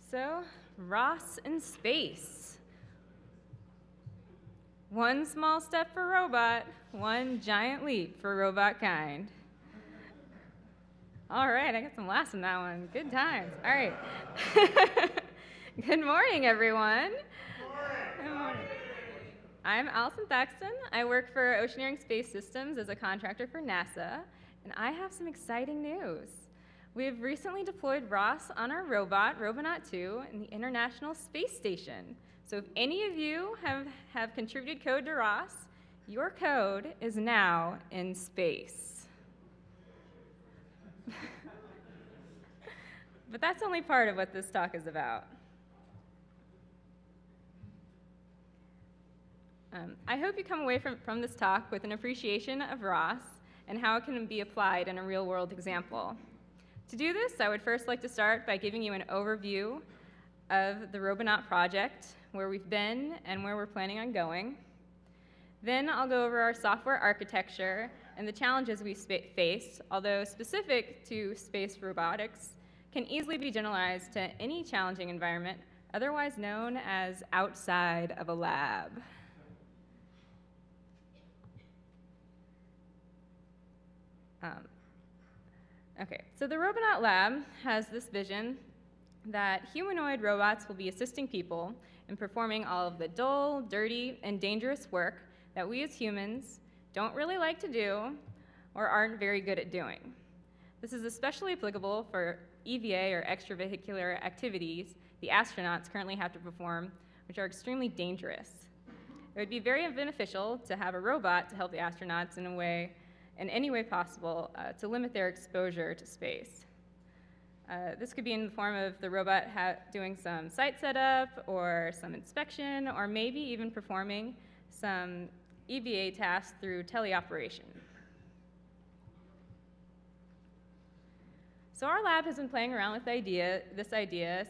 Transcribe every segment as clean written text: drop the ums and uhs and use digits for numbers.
So, ROS in space. One small step for robot, one giant leap for robot kind. All right, I got some laughs in that one. Good times. All right. Good morning, everyone. Good morning. I'm Allison Thackston. I work for Oceaneering Space Systems as a contractor for NASA, and I have some exciting news. We have recently deployed ROS on our robot, Robonaut 2, in the International Space Station. So if any of you have contributed code to ROS, your code is now in space. But that's only part of what this talk is about. I hope you come away from this talk with an appreciation of ROS and how it can be applied in a real-world example. To do this, I would first like to start by giving you an overview of the Robonaut project, where we've been and where we're planning on going. Then I'll go over our software architecture and the challenges we face, although specific to space robotics, can easily be generalized to any challenging environment, otherwise known as outside of a lab. Okay, so the Robonaut Lab has this vision that humanoid robots will be assisting people in performing all of the dull, dirty, and dangerous work that we as humans don't really like to do or aren't very good at doing. This is especially applicable for EVA or extravehicular activities the astronauts currently have to perform, which are extremely dangerous. It would be very beneficial to have a robot to help the astronauts in any way possible to limit their exposure to space. This could be in the form of the robot doing some site setup or some inspection, or maybe even performing some EVA tasks through teleoperation. So our lab has been playing around with this idea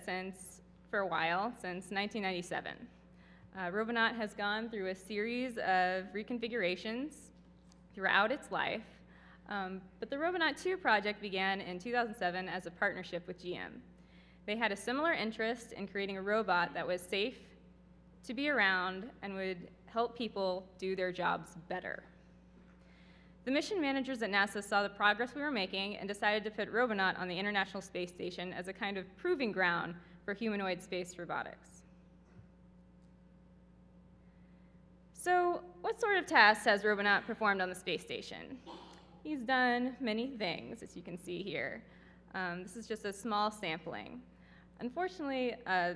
for a while, since 1997. Robonaut has gone through a series of reconfigurations throughout its life, but the Robonaut 2 project began in 2007 as a partnership with GM. They had a similar interest in creating a robot that was safe to be around and would help people do their jobs better. The mission managers at NASA saw the progress we were making and decided to put Robonaut on the International Space Station as a kind of proving ground for humanoid space robotics. So, what sort of tasks has Robonaut performed on the space station? He's done many things, as you can see here. This is just a small sampling. Unfortunately,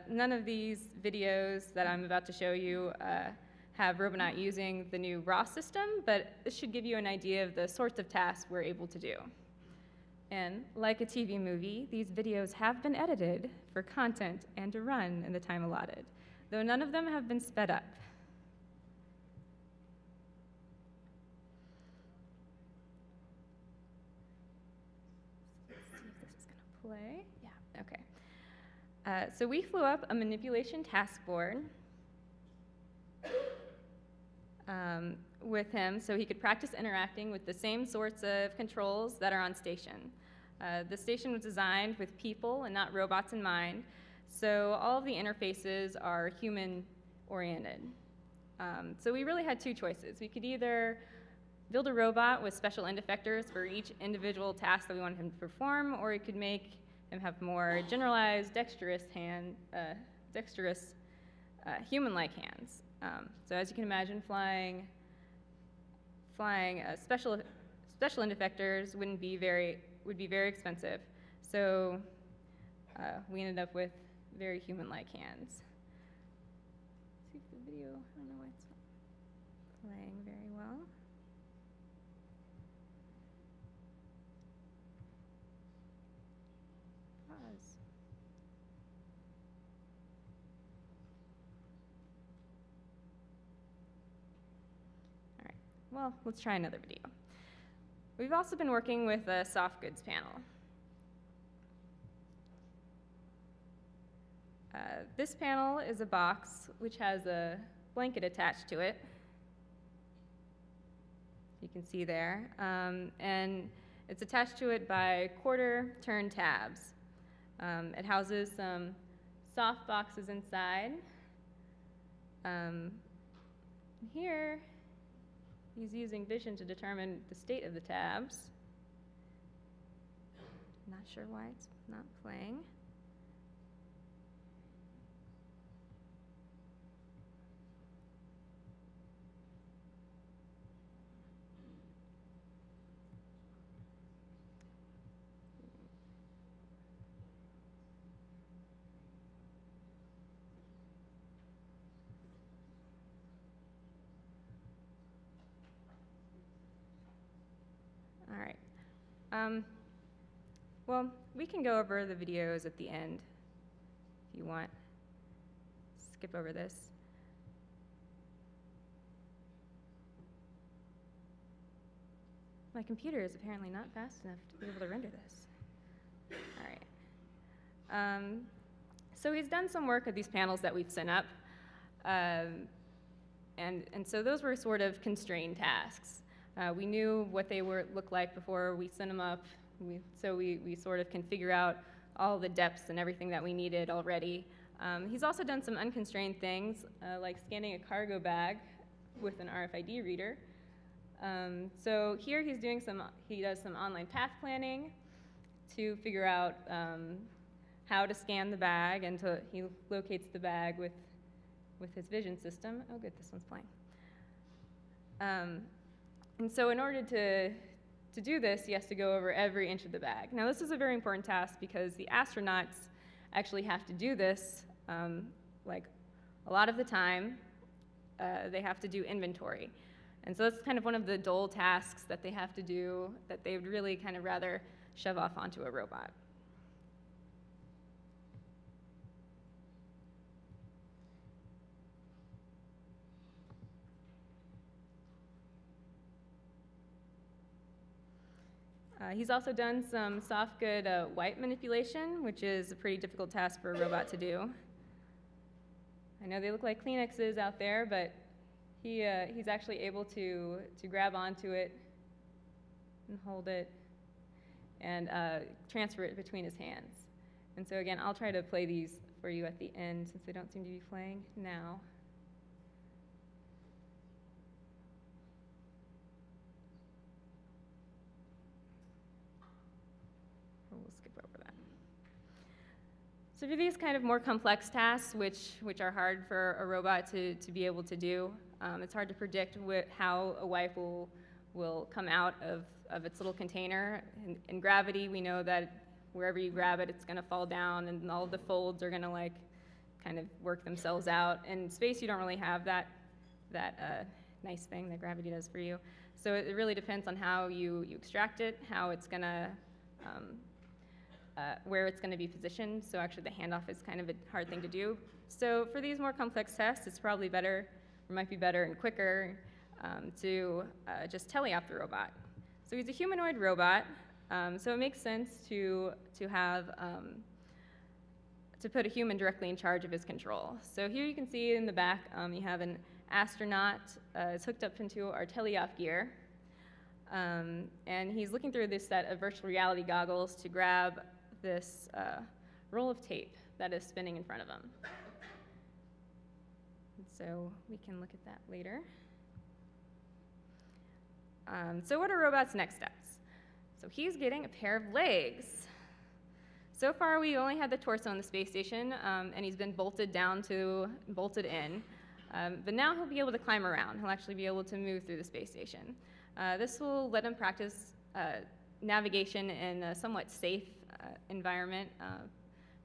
none of these videos that I'm about to show you have Robonaut using the new ROS system, but this should give you an idea of the sorts of tasks we're able to do. And like a TV movie, these videos have been edited for content and to run in the time allotted, though none of them have been sped up. Play? Yeah, okay. So we flew up a manipulation task board with him so he could practice interacting with the same sorts of controls that are on station. The station was designed with people and not robots in mind, so all of the interfaces are human-oriented. So we really had two choices. We could either build a robot with special end effectors for each individual task that we wanted him to perform, or we could make him have more generalized, dexterous, human-like hands. So as you can imagine, flying special end effectors would be very expensive. So we ended up with very human-like hands. Let's see if the video, I don't know why it's not playing very well. All right, well, let's try another video. We've also been working with a soft goods panel. This panel is a box which has a blanket attached to it. You can see there. And it's attached to it by quarter-turn tabs. It houses some soft boxes inside. Here, he's using vision to determine the state of the tabs. Not sure why it's not playing. All right. Well, we can go over the videos at the end if you want. Skip over this. My computer is apparently not fast enough to be able to render this. All right. So he's done some work with these panels that we've sent up. And so those were sort of constrained tasks. We knew what they looked like before we sent them up, so we sort of can figure out all the depths and everything that we needed already. He's also done some unconstrained things, like scanning a cargo bag with an RFID reader. So here he does some online path planning to figure out how to scan the bag, and he locates the bag with his vision system. Oh good, this one's playing. And so in order to do this, he has to go over every inch of the bag. Now this is a very important task because the astronauts actually have to do this like a lot of the time. They have to do inventory. And so that's kind of one of the dull tasks that they have to do that they would really kind of rather shove off onto a robot. He's also done some soft good wipe manipulation, which is a pretty difficult task for a robot to do. I know they look like Kleenexes out there, but he's actually able to grab onto it and hold it and transfer it between his hands. And so again, I'll try to play these for you at the end since they don't seem to be playing now. We'll skip over that. So for these kind of more complex tasks, which are hard for a robot to be able to do, it's hard to predict how a wipe will come out of its little container. In gravity, we know that wherever you grab it, it's going to fall down, and all of the folds are going to like kind of work themselves out. In space, you don't really have that nice thing that gravity does for you. So it really depends on how you extract it, how it's going to where it's going to be positioned. So actually the handoff is kind of a hard thing to do. So for these more complex tests, it's probably better, or might be better and quicker, to just teleop the robot. So he's a humanoid robot, so it makes sense to have to put a human directly in charge of his control. So here you can see in the back, you have an astronaut. It's hooked up into our teleop gear. And he's looking through this set of virtual reality goggles to grab this roll of tape that is spinning in front of him. And so we can look at that later. So what are robot's next steps? So he's getting a pair of legs. So far we only had the torso on the space station, and he's been bolted in. But now he'll be able to climb around. He'll actually be able to move through the space station. This will let him practice navigation in a somewhat safe environment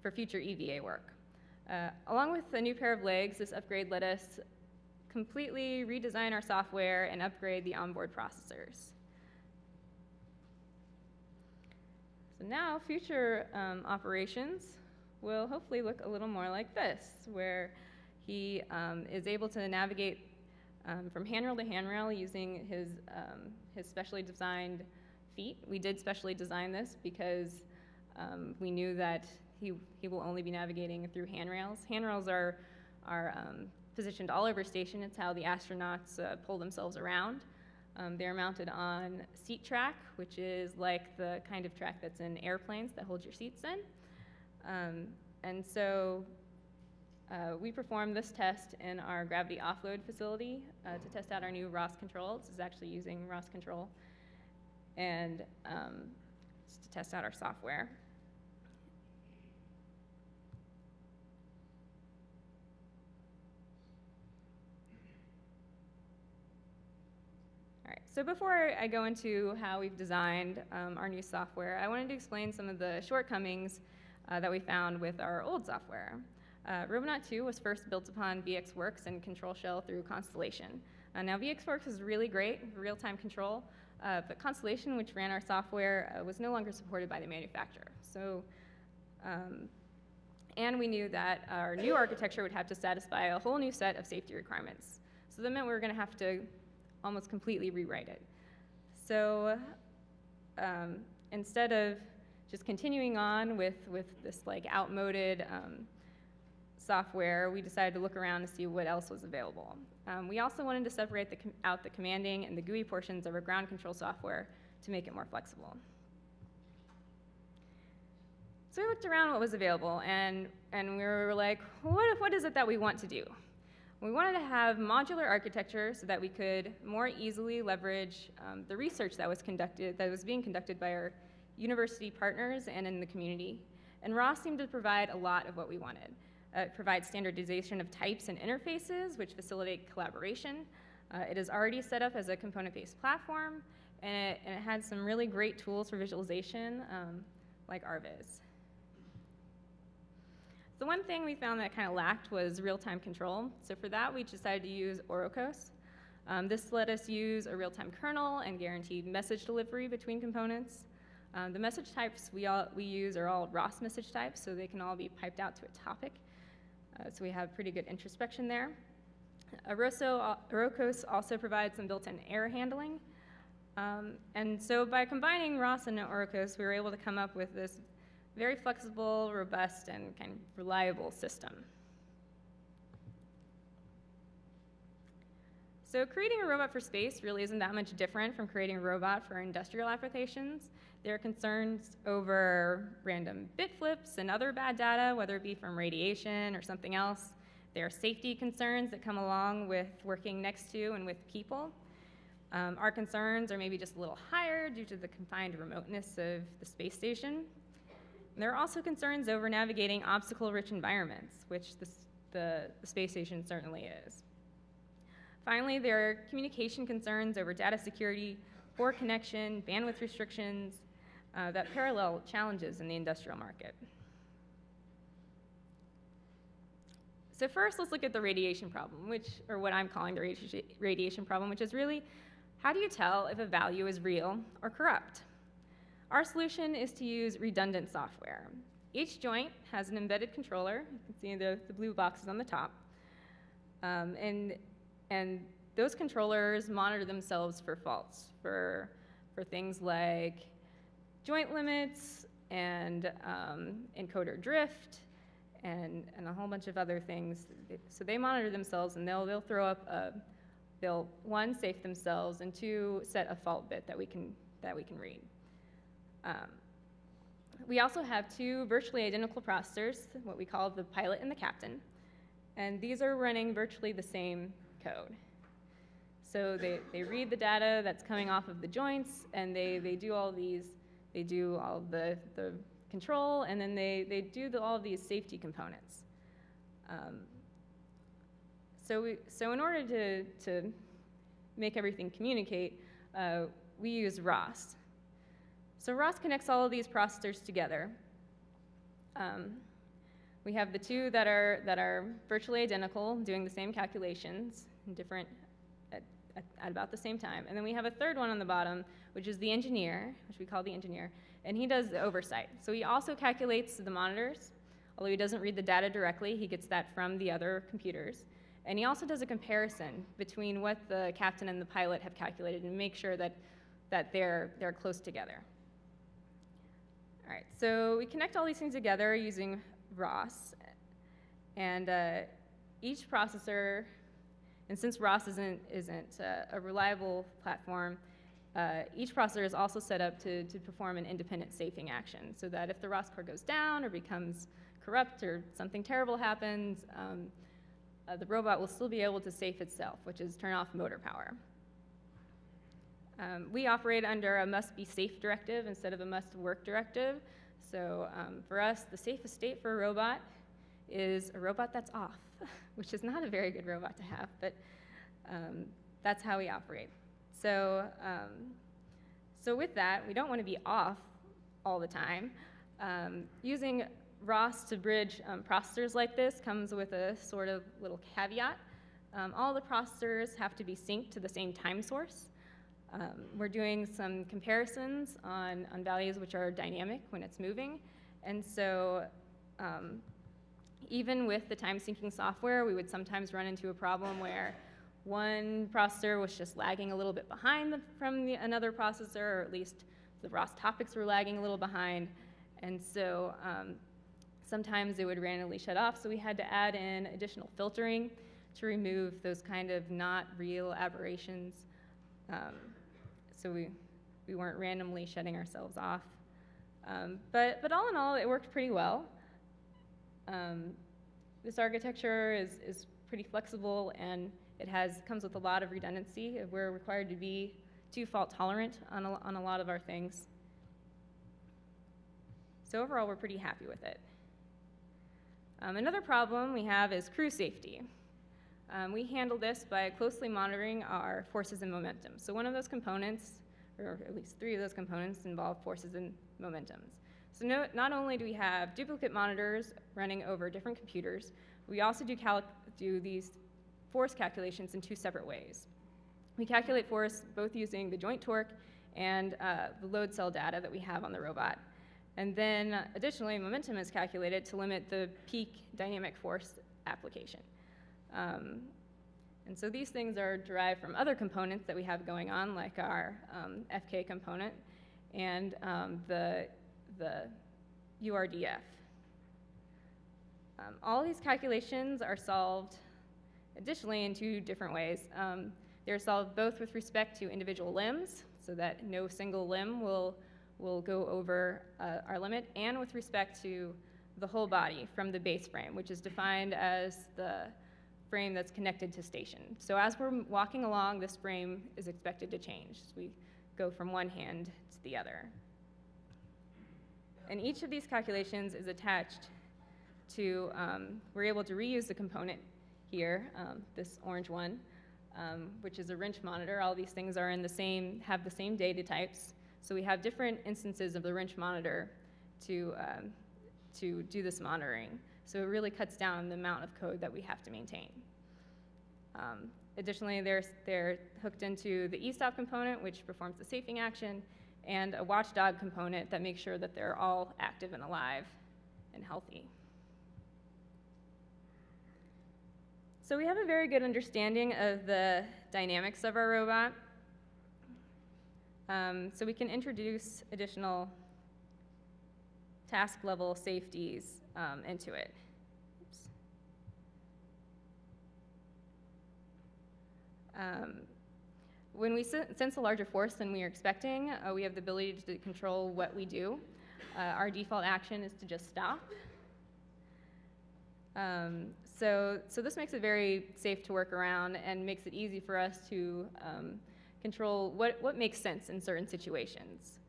for future EVA work. Along with a new pair of legs, this upgrade let us completely redesign our software and upgrade the onboard processors. So now future operations will hopefully look a little more like this, where he is able to navigate from handrail to handrail using his specially designed feet. We did specially design this because we knew that he will only be navigating through handrails. Handrails are positioned all over station. It's how the astronauts pull themselves around. They're mounted on seat track, which is like the kind of track that's in airplanes that hold your seats in. And so We performed this test in our gravity offload facility to test out our new ROS control. This is actually using ROS control, and just to test out our software. All right, so before I go into how we've designed our new software, I wanted to explain some of the shortcomings that we found with our old software. Robonaut 2 was first built upon VxWorks and Control Shell through Constellation. Now VxWorks is really great, real-time control, but Constellation, which ran our software, was no longer supported by the manufacturer. So, and we knew that our new architecture would have to satisfy a whole new set of safety requirements. So that meant we were going to have to almost completely rewrite it. So instead of just continuing on with this like outmoded software, we decided to look around to see what else was available. We also wanted to separate out the commanding and the GUI portions of our ground control software to make it more flexible. So we looked around what was available, and we were like, what is it that we want to do? We wanted to have modular architecture so that we could more easily leverage the research that was being conducted by our university partners and in the community. And ROS seemed to provide a lot of what we wanted. It provides standardization of types and interfaces, which facilitate collaboration. It is already set up as a component-based platform, and it had some really great tools for visualization, like RViz. The one thing we found that kind of lacked was real-time control. So for that, we decided to use ROS. This let us use a real-time kernel and guaranteed message delivery between components. The message types we use are all ROS message types, so they can all be piped out to a topic. So we have pretty good introspection there. ROS also provides some built-in error handling. And so by combining ROS and ROS, we were able to come up with this very flexible, robust, and kind of reliable system. So creating a robot for space really isn't that much different from creating a robot for industrial applications. There are concerns over random bit flips and other bad data, whether it be from radiation or something else. There are safety concerns that come along with working next to and with people. Our concerns are maybe just a little higher due to the confined remoteness of the space station. And there are also concerns over navigating obstacle-rich environments, which the space station certainly is. Finally, there are communication concerns over data security, poor connection, bandwidth restrictions that parallel challenges in the industrial market. So first, let's look at the radiation problem, or what I'm calling the radiation problem, which is really, how do you tell if a value is real or corrupt? Our solution is to use redundant software. Each joint has an embedded controller. You can see the blue boxes on the top. And those controllers monitor themselves for faults, for things like joint limits and encoder drift and a whole bunch of other things. So they monitor themselves, and they'll throw up they'll one, safe themselves, and two, set a fault bit that we can read. We also have two virtually identical processors, what we call the pilot and the captain, and these are running virtually the same code. So they read the data that's coming off of the joints, and they do all the control, and then they do all of these safety components. So in order to make everything communicate, we use ROS. So ROS connects all of these processors together. We have the two that are virtually identical, doing the same calculations, at about the same time. And then we have a third one on the bottom, which is the engineer, which we call the engineer, and he does the oversight. So he also calculates the monitors, although he doesn't read the data directly, he gets that from the other computers. And he also does a comparison between what the captain and the pilot have calculated and make sure that they're close together. All right, so we connect all these things together using ROS, and each processor, and since ROS isn't a reliable platform, each processor is also set up to perform an independent safing action, so that if the ROS core goes down or becomes corrupt or something terrible happens, the robot will still be able to safe itself, which is turn off motor power. We operate under a must be safe directive instead of a must work directive. So for us, the safest state for a robot is a robot that's off, which is not a very good robot to have, but that's how we operate. So, so with that, we don't want to be off all the time. Using ROS to bridge processors like this comes with a sort of little caveat. All the processors have to be synced to the same time source. We're doing some comparisons on values which are dynamic when it's moving. And so even with the time syncing software, we would sometimes run into a problem where one processor was just lagging a little bit behind from another processor, or at least the ROS topics were lagging a little behind. And so sometimes it would randomly shut off, so we had to add in additional filtering to remove those kind of not real aberrations. So we weren't randomly shutting ourselves off. But all in all, it worked pretty well. This architecture is pretty flexible, and it comes with a lot of redundancy. We're required to be fault tolerant on a lot of our things. So overall, we're pretty happy with it. Another problem we have is crew safety. We handle this by closely monitoring our forces and momentum. So one of those components, or at least 3 of those components, involve forces and momentums. So not only do we have duplicate monitors running over different computers, we also do these force calculations in 2 separate ways. We calculate force both using the joint torque and the load cell data that we have on the robot. And then additionally, momentum is calculated to limit the peak dynamic force application. And so these things are derived from other components that we have going on, like our FK component and the URDF. All these calculations are solved additionally in 2 different ways. They're solved both with respect to individual limbs, so that no single limb will go over our limit, and with respect to the whole body from the base frame, which is defined as the frame that's connected to station. So as we're walking along, this frame is expected to change as we go from one hand to the other. And each of these calculations is attached to, we're able to reuse the component here, this orange one, which is a wrench monitor. All these things are have the same data types. So we have different instances of the wrench monitor to do this monitoring. So it really cuts down the amount of code that we have to maintain. Additionally, they're hooked into the e-stop component, which performs the safing action, and a watchdog component that makes sure that they're all active and alive and healthy. So we have a very good understanding of the dynamics of our robot. So we can introduce additional task level safeties into it. Oops. When we sense a larger force than we are expecting, we have the ability to control what we do. Our default action is to just stop. So this makes it very safe to work around and makes it easy for us to control what makes sense in certain situations.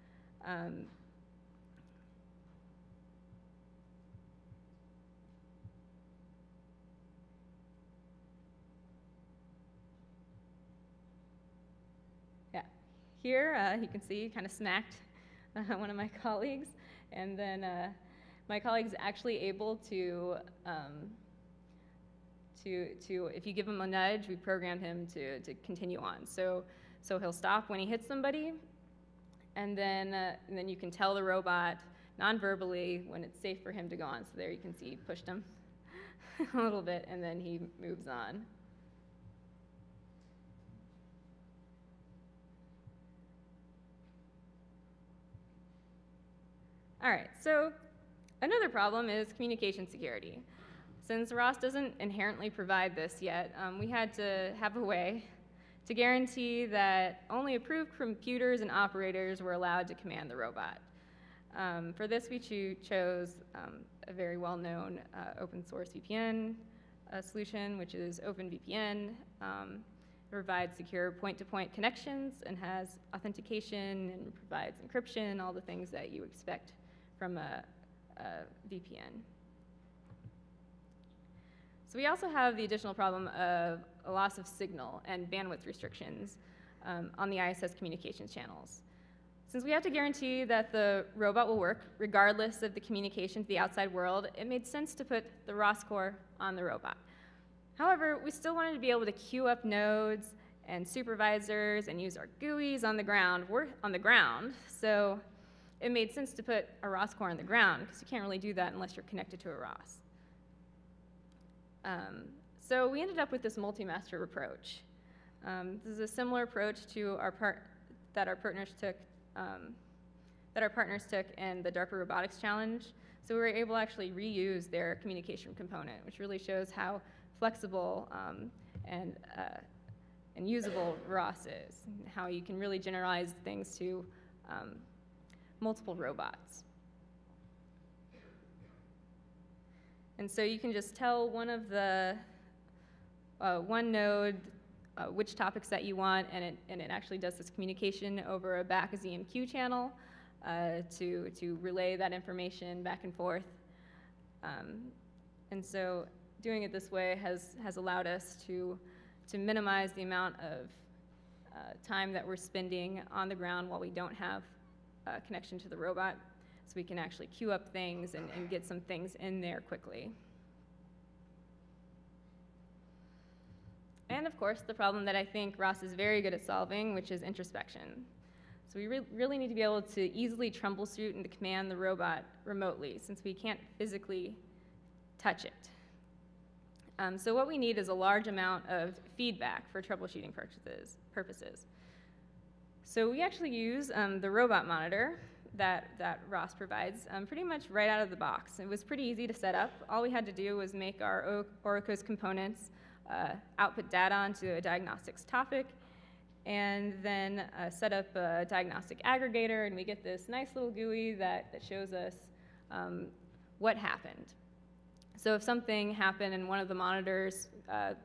Yeah, here you can see kind of smacked one of my colleagues, and then my colleague's actually able to if you give him a nudge, we program him to continue on. So he'll stop when he hits somebody, and then you can tell the robot non-verbally when it's safe for him to go on. So there you can see he pushed him a little bit, and then he moves on. All right, so another problem is communication security. Since ROS doesn't inherently provide this yet, we had to have a way to guarantee that only approved computers and operators were allowed to command the robot. For this, we chose a very well-known open source VPN solution, which is OpenVPN. It provides secure point-to-point connections and has authentication and provides encryption, all the things that you expect from a VPN. So we also have the additional problem of a loss of signal and bandwidth restrictions on the ISS communications channels. Since we have to guarantee that the robot will work regardless of the communication to the outside world, it made sense to put the ROS core on the robot. However, we still wanted to be able to queue up nodes and supervisors and use our GUIs on the ground. We're on the ground, so it made sense to put a ROS core on the ground because you can't really do that unless you're connected to a ROS. So we ended up with this multi-master approach. This is a similar approach to that our partners took in the DARPA Robotics Challenge. So we were able to actually reuse their communication component, which really shows how flexible and usable ROS is, and how you can really generalize things to multiple robots. And so you can just tell one of the one node which topics that you want, and it actually does this communication over a back ZMQ channel to relay that information back and forth. And so doing it this way has allowed us to minimize the amount of time that we're spending on the ground while we don't have a connection to the robot, so we can actually queue up things and get some things in there quickly. And of course, the problem that I think ROS is very good at solving, which is introspection. So we really need to be able to easily troubleshoot and to command the robot remotely, since we can't physically touch it. So what we need is a large amount of feedback for troubleshooting purposes. So we actually use the robot monitor that ROS provides pretty much right out of the box. It was pretty easy to set up. All we had to do was make our ROS components output data onto a diagnostics topic, and then set up a diagnostic aggregator, and we get this nice little GUI that shows us what happened. So if something happened and one of the monitors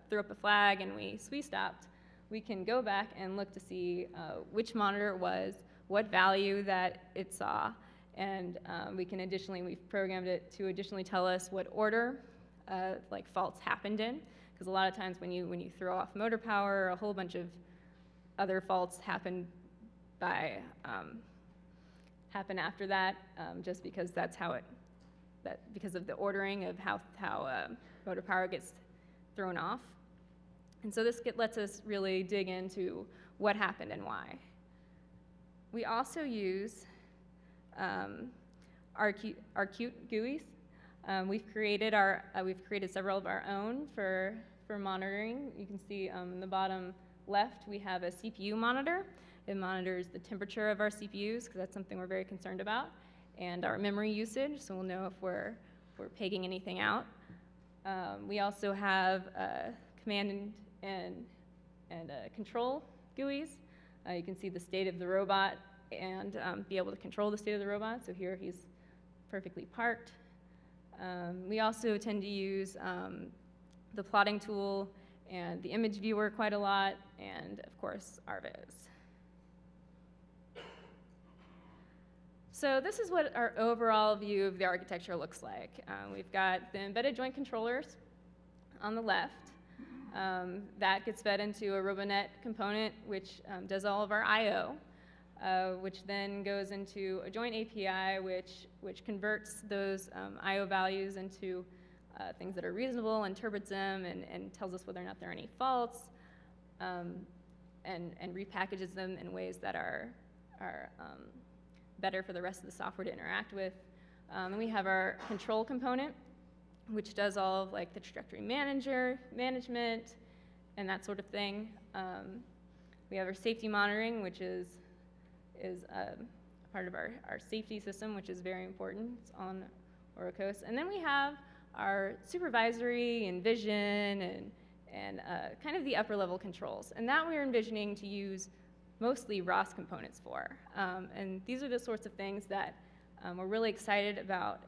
threw up a flag and we stopped, we can go back and look to see which monitor it was, what value that it saw, and we've programmed it to additionally tell us what order like faults happened in, because a lot of times when you throw off motor power, a whole bunch of other faults happen after that, just because that's how because of the ordering of how motor power gets thrown off. And so this lets us really dig into what happened and why. We also use our cute GUIs. We've created several of our own for monitoring. You can see in the bottom left, we have a CPU monitor. It monitors the temperature of our CPUs, because that's something we're very concerned about, and our memory usage, so we'll know if we're pegging anything out. We also have command and control GUIs. You can see the state of the robot and be able to control the state of the robot. So here he's perfectly parked. We also tend to use the plotting tool and the image viewer quite a lot, and of course, RViz. So this is what our overall view of the architecture looks like. We've got the embedded joint controllers on the left. That gets fed into a RoboNet component, which does all of our I/O, which then goes into a joint API, which converts those I/O values into things that are reasonable, interprets them, and tells us whether or not there are any faults, and repackages them in ways that are better for the rest of the software to interact with. And we have our control component, which does all of like the trajectory management, and that sort of thing. We have our safety monitoring, which is part of our safety system, which is very important. It's on ROS. And then we have our supervisory and vision and kind of the upper level controls. And that we're envisioning to use mostly ROS components for. And these are the sorts of things that we're really excited about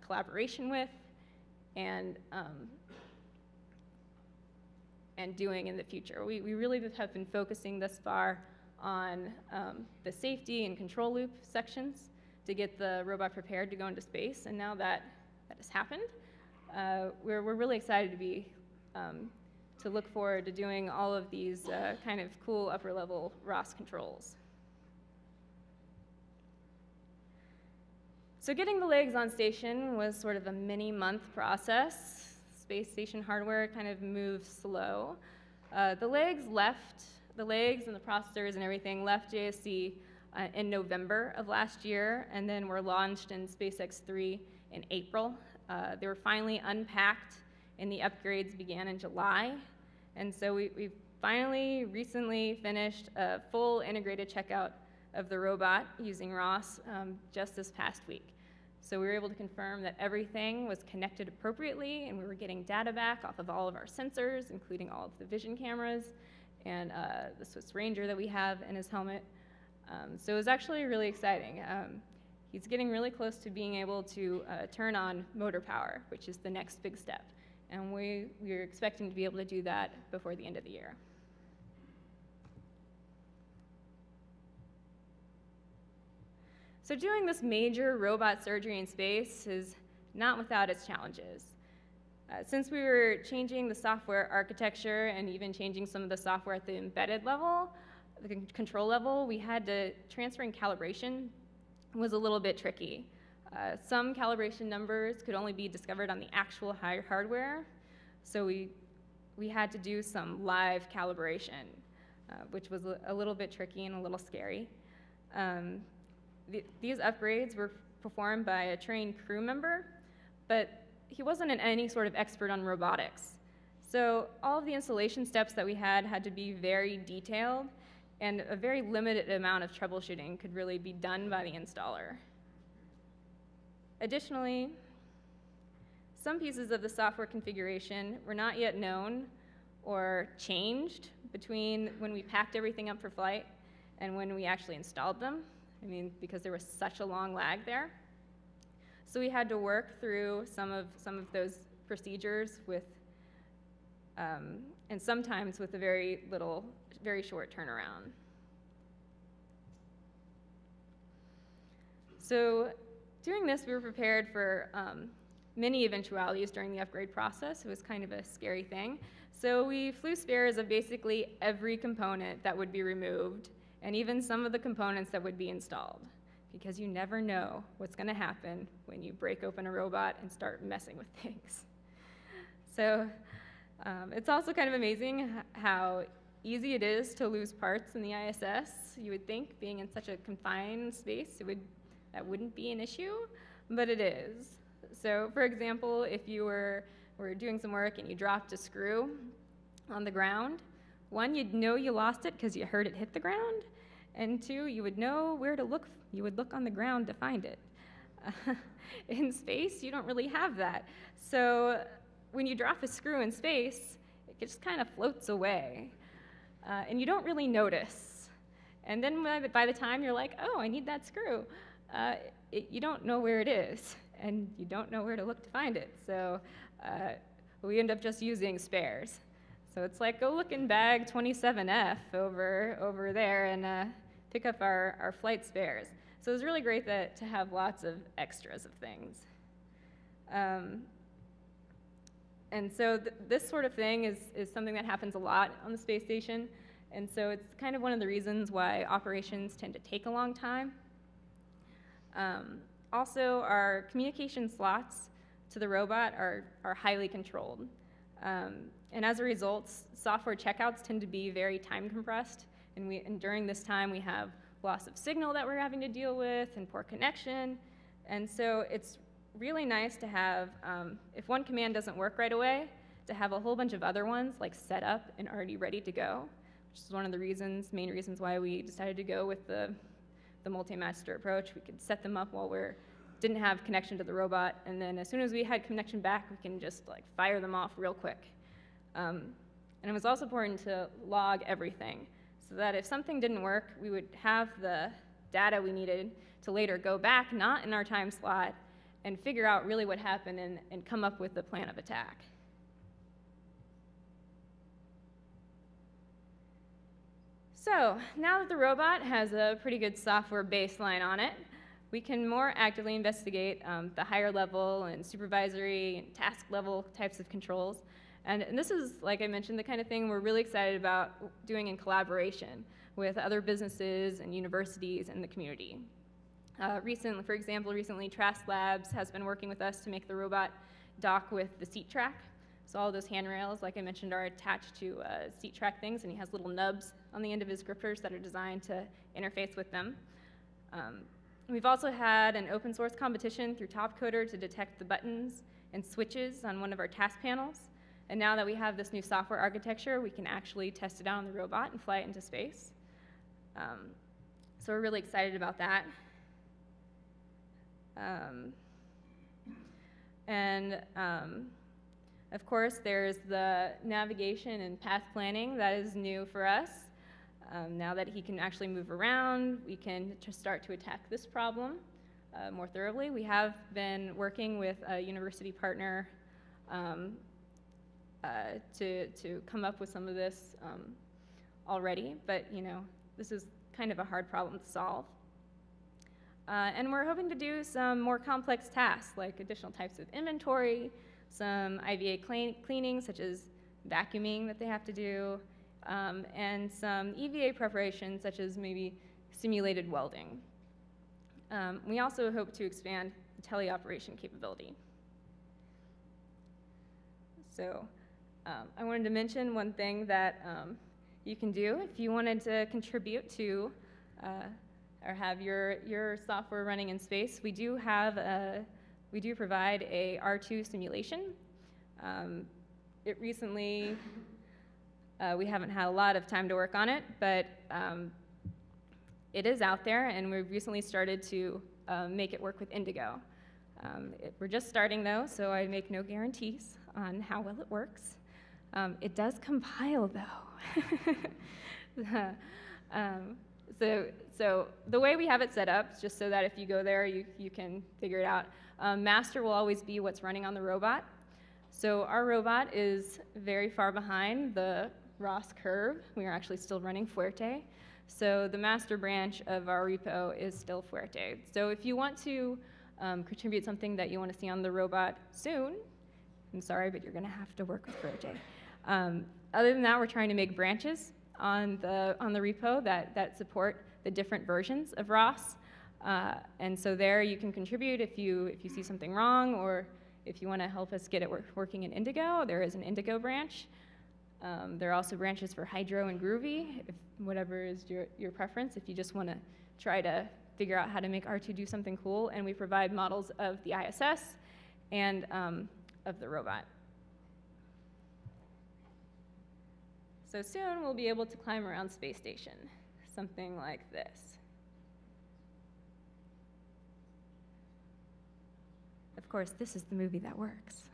collaboration with and doing in the future. We really have been focusing thus far on the safety and control loop sections to get the robot prepared to go into space, and now that has happened, we're really excited to look forward to doing all of these kind of cool upper-level ROS controls. So getting the legs on station was sort of a many-month process. Space station hardware kind of moves slow. The legs and the processors and everything left JSC in November of last year, and then were launched in SpaceX 3 in April. They were finally unpacked, and the upgrades began in July. And so we've finally recently finished a full integrated checkout of the robot using ROS just this past week. So we were able to confirm that everything was connected appropriately, and we were getting data back off of all of our sensors, including all of the vision cameras and the Swiss Ranger that we have in his helmet. So it was actually really exciting. He's getting really close to being able to turn on motor power, which is the next big step. And we're expecting to be able to do that before the end of the year. So doing this major robot surgery in space is not without its challenges. Since we were changing the software architecture and even changing some of the software at the embedded level, the control level, we had to transferring calibration was a little bit tricky. Some calibration numbers could only be discovered on the actual hardware, so we had to do some live calibration, which was a little bit tricky and a little scary. These upgrades were performed by a trained crew member, but he wasn't any sort of expert on robotics. So all of the installation steps that we had to be very detailed, and a very limited amount of troubleshooting could really be done by the installer. Additionally, some pieces of the software configuration were not yet known or changed between when we packed everything up for flight and when we actually installed them. I mean, because there was such a long lag there. So we had to work through some of those procedures with, and sometimes with a very short turnaround. So doing this, we were prepared for many eventualities during the upgrade process. It was kind of a scary thing. So we flew spares of basically every component that would be removed, and even some of the components that would be installed, because you never know what's going to happen when you break open a robot and start messing with things. So it's also kind of amazing how easy it is to lose parts in the ISS. You would think, being in such a confined space, that wouldn't be an issue, but it is. So for example, if you were doing some work and you dropped a screw on the ground, one, you'd know you lost it because you heard it hit the ground, and two, you would know where to look. You would look on the ground to find it. In space, you don't really have that. So when you drop a screw in space, it just kind of floats away, and you don't really notice. And then by the time you're like, oh, I need that screw, you don't know where it is, and you don't know where to look to find it. So we end up just using spares. So it's like, go look in bag 27F over there and pick up our flight spares. So it was really great to have lots of extras of things. And so this sort of thing is something that happens a lot on the space station. And so it's kind of one of the reasons why operations tend to take a long time. Also, our communication slots to the robot are highly controlled. And as a result, software checkouts tend to be very time compressed. And during this time, we have loss of signal that we're having to deal with and poor connection. And so it's really nice to have, if one command doesn't work right away, to have a whole bunch of other ones like set up and already ready to go, which is one of the main reasons why we decided to go with the multi-master approach. We could set them up while we didn't have connection to the robot, and then as soon as we had connection back, we can just like fire them off real quick. And it was also important to log everything, so that if something didn't work, we would have the data we needed to later go back, not in our time slot, and figure out really what happened and come up with a plan of attack. So now that the robot has a pretty good software baseline on it, we can more actively investigate the higher level and supervisory and task level types of controls. And this is, like I mentioned, the kind of thing we're really excited about doing in collaboration with other businesses and universities and the community. For example, recently Trask Labs has been working with us to make the robot dock with the seat track. So all those handrails, like I mentioned, are attached to seat track things, and he has little nubs on the end of his grippers that are designed to interface with them. We've also had an open source competition through Topcoder to detect the buttons and switches on one of our task panels. And now that we have this new software architecture, we can actually test it out on the robot and fly it into space. So we're really excited about that. Of course, there's the navigation and path planning that is new for us. Now that he can actually move around, we can just start to attack this problem more thoroughly. We have been working with a university partner to come up with some of this already, but this is kind of a hard problem to solve. And we're hoping to do some more complex tasks, like additional types of inventory, some IVA cleaning, such as vacuuming that they have to do, and some EVA preparation, such as maybe simulated welding. We also hope to expand the teleoperation capability. So I wanted to mention one thing that you can do if you wanted to contribute to or have your software running in space. We do provide a R2 simulation. It recently, we haven't had a lot of time to work on it, but it is out there, and we've recently started to make it work with Indigo. We're just starting though, so I make no guarantees on how well it works. It does compile though. So the way we have it set up, just so that if you go there, you can figure it out. Master will always be what's running on the robot. So our robot is very far behind the ROS curve. We are actually still running Fuerte. So the master branch of our repo is still Fuerte. So if you want to contribute something that you want to see on the robot soon, I'm sorry, but you're going to have to work with Fuerte. Other than that, we're trying to make branches on the repo that support the different versions of ROS. And so there you can contribute if you see something wrong, or if you want to help us get it working in Indigo. There is an Indigo branch. There are also branches for Hydro and Groovy, whatever is your preference, if you just want to try to figure out how to make R2 do something cool. And we provide models of the ISS and of the robot. So soon we'll be able to climb around space station, something like this. Of course, this is the movie that works.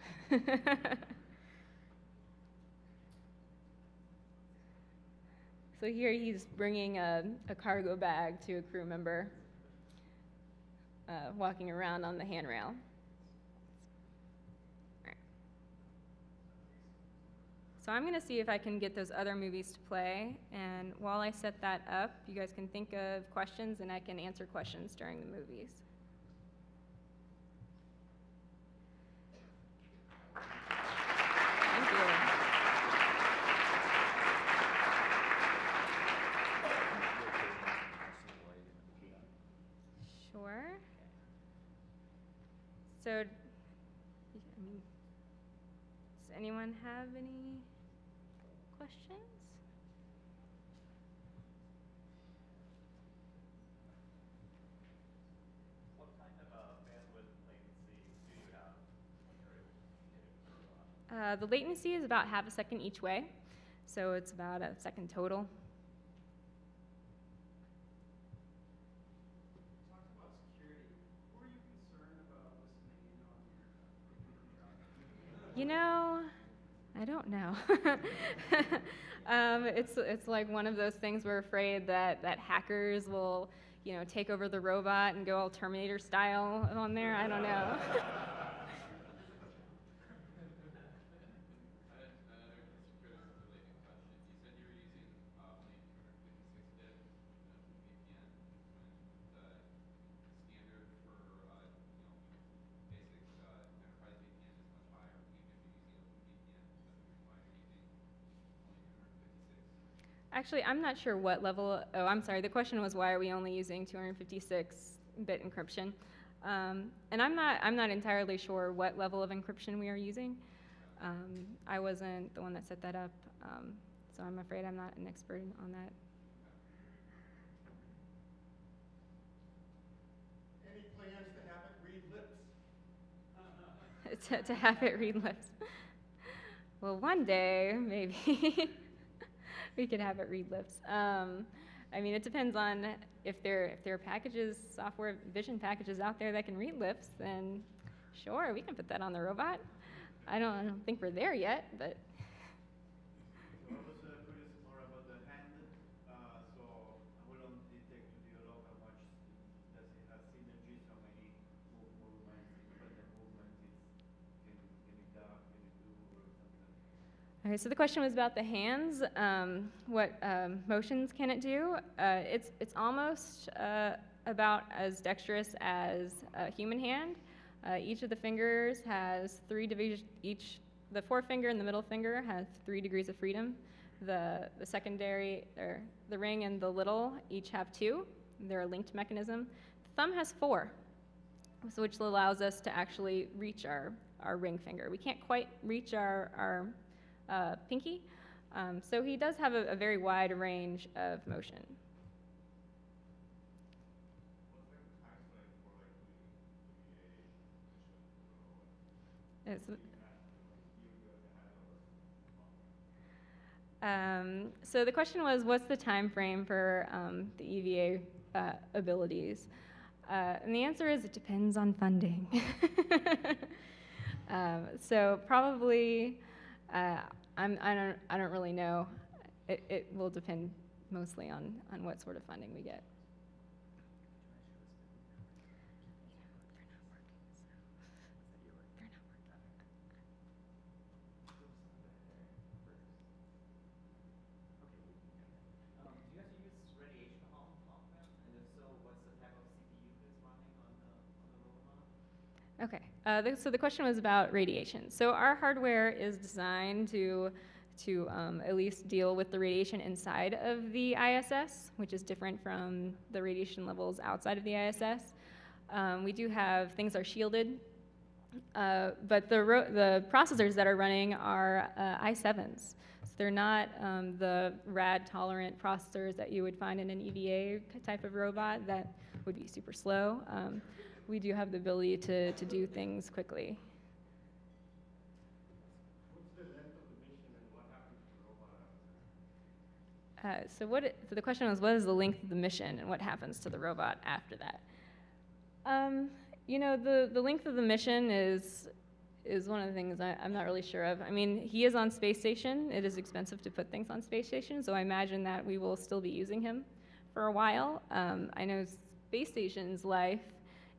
So here he's bringing a cargo bag to a crew member, walking around on the handrail. So I'm going to see if I can get those other movies to play, and while I set that up, you guys can think of questions, and I can answer questions during the movies. Thank you. Sure. So, does anyone have any questions? What kind of bandwidth latency do you have when you're able to communicate with the robot? The latency is about half a second each way, so it's about a second total. Talk about security. Who are you concerned about listening in on your I don't know. It's like one of those things we're afraid that hackers will, you know, take over the robot and go all Terminator style on there. I don't know. Another critical related question. You said you were using only 256-bit VPN when the standard for basic enterprise VPN is much higher. Even if you're using OpenVPN, it doesn't mean why you're using only 256. Actually, I'm not sure what level. Oh, I'm sorry. The question was why are we only using 256-bit encryption? And I'm not entirely sure what level of encryption we are using. I wasn't the one that set that up, so I'm afraid I'm not an expert on that. Any plans to have it read lips? to have it read lips. Well, one day, maybe, we could have it read lips. I mean, it depends on if there are packages, software vision packages out there that can read lips, then sure, we can put that on the robot. I don't think we're there yet, but. So I was curious more about the hand. So I will not detect to develop how much does it have synergies, how many movements, independent movements can it do, or something like that. Okay, so the question was about the hands. What motions can it do? It's almost about as dexterous as a human hand. Each of the fingers has 3 divisions. The forefinger and the middle finger has 3 degrees of freedom. The secondary, or the ring and the little, each have 2. They're a linked mechanism. The thumb has 4, so which allows us to actually reach our ring finger. We can't quite reach our pinky, so he does have a very wide range of motion. So the question was, what's the time frame for the EVA abilities? And the answer is, it depends on funding. So probably, I don't really know. It will depend mostly on what sort of funding we get. Do you guys use radiation off them? And if so, what's the type of CPU that's running on the robot? Okay, so the question was about radiation. So our hardware is designed to at least deal with the radiation inside of the ISS, which is different from the radiation levels outside of the ISS. We do have, things are shielded, but the processors that are running are i7s. So they're not the rad-tolerant processors that you would find in an EVA type of robot that would be super slow. We do have the ability to do things quickly. What's the length of the mission and what happens to the robot after that? So the question was, what is the length of the mission and what happens to the robot after that? You know, the length of the mission is one of the things I'm not really sure of. I mean, he is on space station. It is expensive to put things on space station, so I imagine that we will still be using him for a while. I know space station's life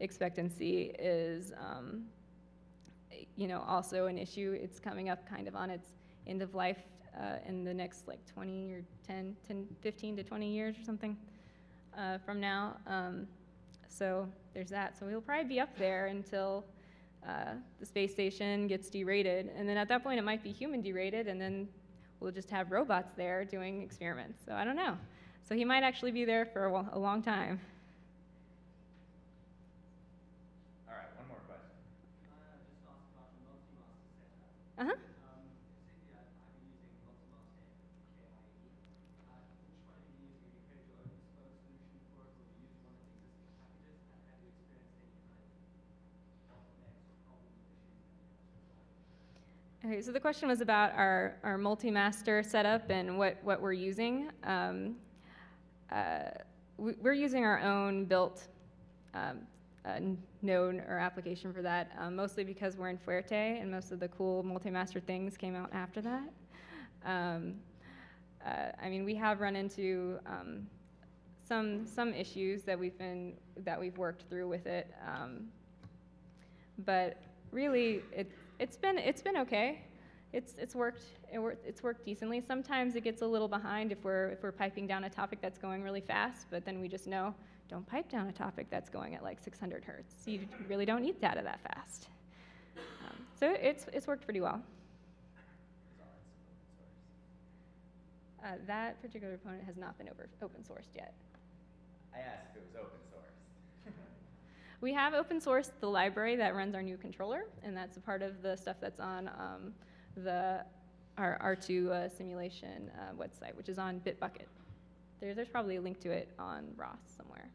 expectancy is, you know, also an issue. It's coming up kind of on its end of life in the next like 20 or 15 to 20 years or something from now. So there's that. So he'll probably be up there until the space station gets derated. And then at that point, it might be human derated, and then we'll just have robots there doing experiments. So I don't know. So he might actually be there for a long time. All right, one more question. Just ask about the multi-master setup. Uh-huh. Particularly, I've been using multi-master KIE. Which one are you using? Have you created your own bespoke solution for it, or have you used one of the existing packages? And have you experienced any kind of bottlenecks or problems or issues that you have to resolve? Okay, so the question was about our multi-master setup and what we're using. We're using our own built node or application for that, mostly because we're in Fuerte and most of the cool multi-master things came out after that. I mean, we have run into some issues that we've worked through with it, but really it's been okay. It's worked decently. Sometimes it gets a little behind if we're piping down a topic that's going really fast, but then we just know, don't pipe down a topic that's going at like 600 hertz. You really don't need data that fast. So it's worked pretty well. That particular component has not been open sourced yet. I asked if it was open source. We have open sourced the library that runs our new controller, and that's a part of the stuff that's on our R2 simulation website, which is on Bitbucket. There's probably a link to it on ROS somewhere.